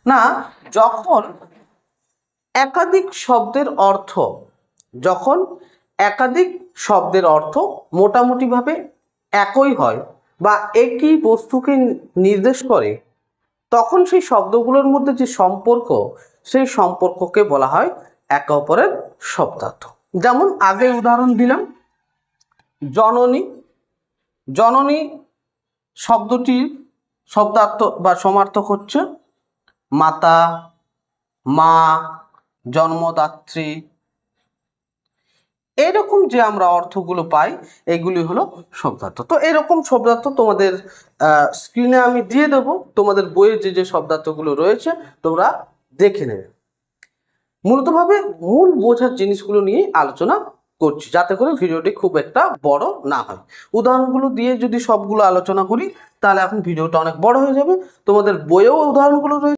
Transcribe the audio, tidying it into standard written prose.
না, যখন একাধিক শব্দের অর্থ মোটামুটিভাবে একই হয় বা একই বস্তুকে নির্দেশ করে, তখন সেই শব্দগুলোর মধ্যে যে সম্পর্ক, সেই সম্পর্ককে বলা হয় একে অপরের শব্দার্থ। যেমন আগে উদাহরণ দিলাম, জননী। জননী শব্দটির শব্দার্থ বা সমার্থক হচ্ছে মাতা, মা, জন্মদাত্রী। এরকম যে আমরা অর্থগুলো পাই, এগুলি হলো শব্দার্থ। তো এরকম শব্দার্থ তোমাদের স্ক্রিনে আমি দিয়ে দেবো। তোমাদের বইয়ে যে যে শব্দার্থগুলো রয়েছে তোমরা দেখে নেবে। মূল বোঝার জিনিসগুলো নিয়ে আলোচনা করছি, যাতে করে ভিডিওটি খুব একটা বড় না হয়। উদাহরণগুলো দিয়ে যদি সবগুলো আলোচনা করি তাহলে এখন ভিডিওটা অনেক বড় হয়ে যাবে। তোমাদের বইয়েও উদাহরণগুলো রয়েছে।